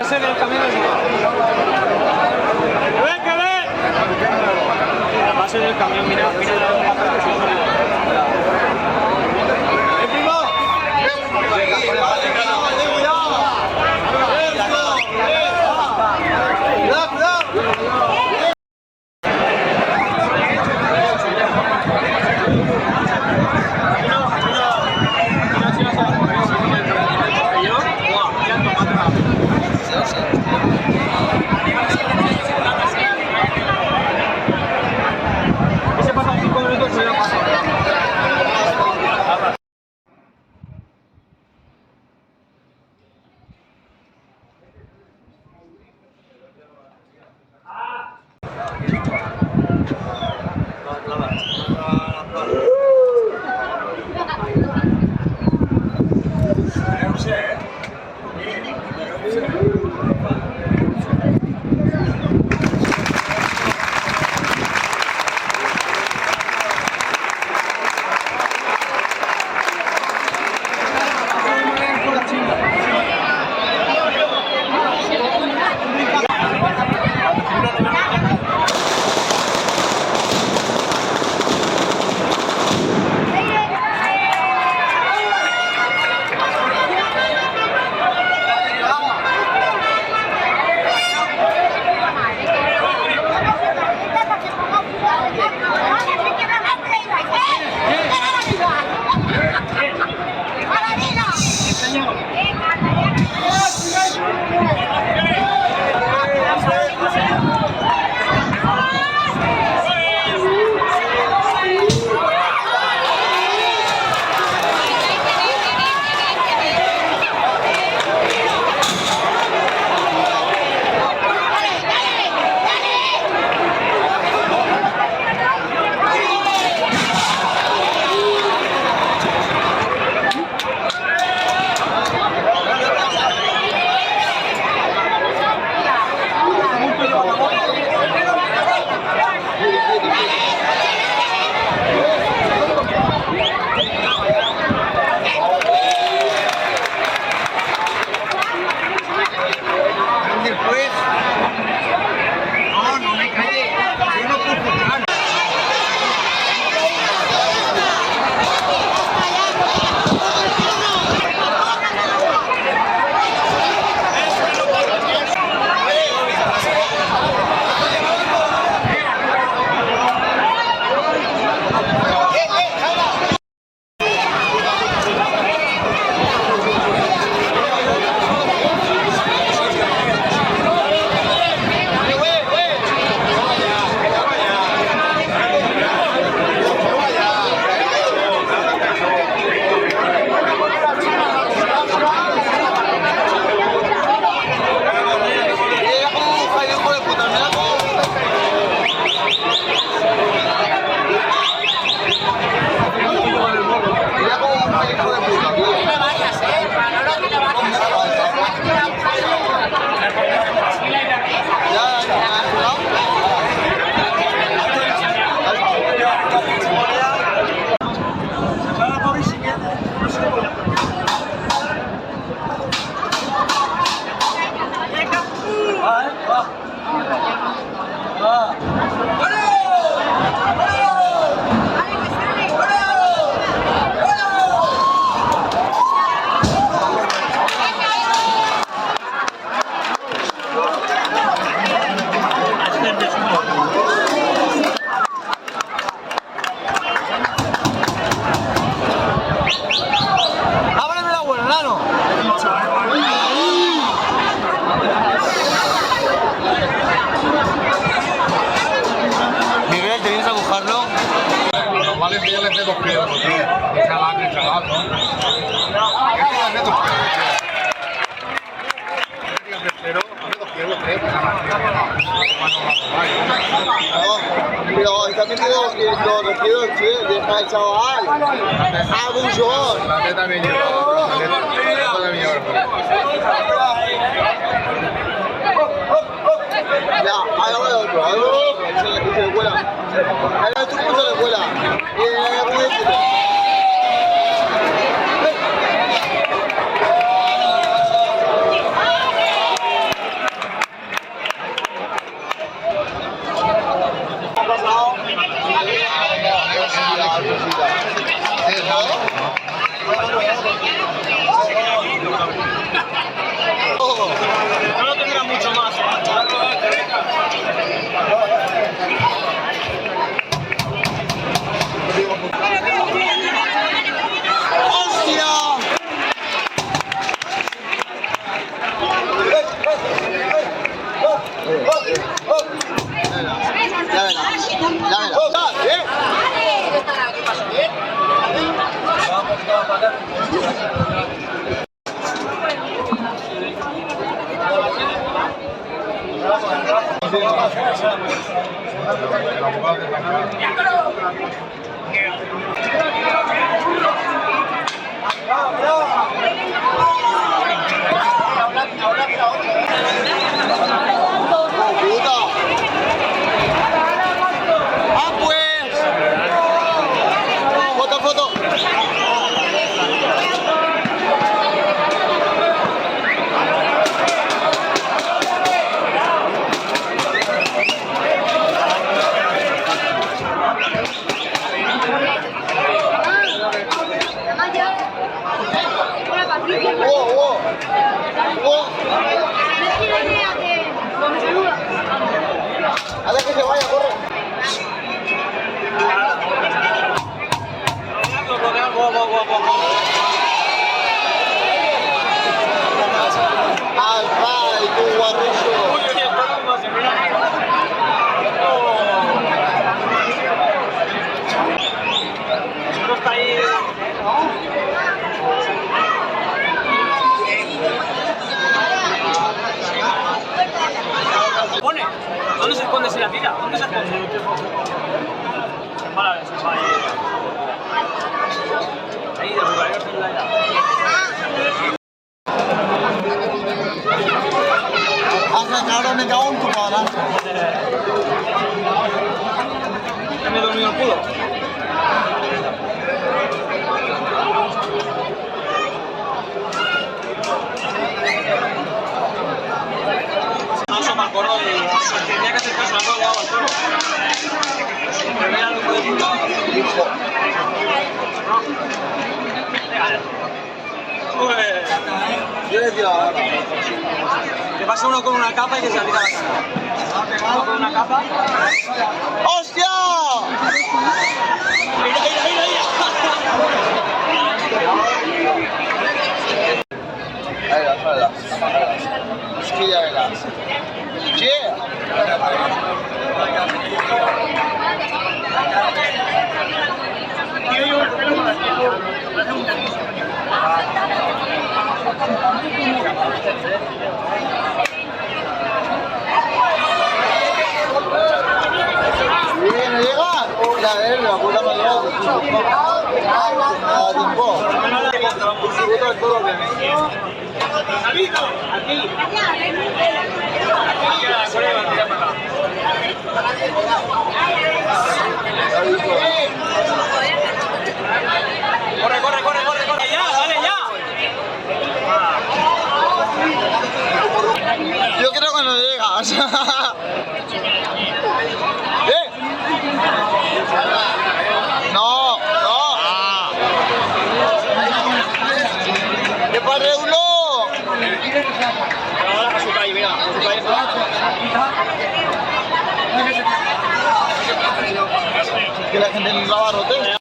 En el camino ¡que ve! La base del camión, mira, mira la ¡el primo! Ese pasa 5 minutos y ya pasa. Pero también lo refiero que deja el chaval. Abusón. La neta me lleva. Ya, ahí va el otro. Y se le cuela. Ahí el truco se le cuela. Puta. Ah, pues. Foto, foto. Haz que se vaya, corre. Ay, tu guarrillo. Esto está ahí. ¿Pone? ¿Dónde se esconde si la tira? ¿Dónde se esconde? Vale, se va ahí. Ahí, de jugador de la Ahora me cago en tu cara. ¿Ya me he dormido el culo? No asoma el corro y tenía que hacer caso a todo le hago al toro. Pero mira lo que puede pulgar. Yo decía ahora. Que pasa uno con una capa y que se aplica la cara. Uno con una capa. ¡Hostia! ¡Mira, mira, mira, mira! Ahí la sala. Es que ya verás. ¿Qué? ¿No llega? Ya ves, la puta me ha llegado. A tiempo. Disfruta de todo lo que Aquí. Corre, corre, corre, corre, corre, ya, dale, ya. Yo creo que no llega, o sea... No, no. ¡Qué padre uno! Ahora a su calle, mira, a su calle. Que la gente no la barrote.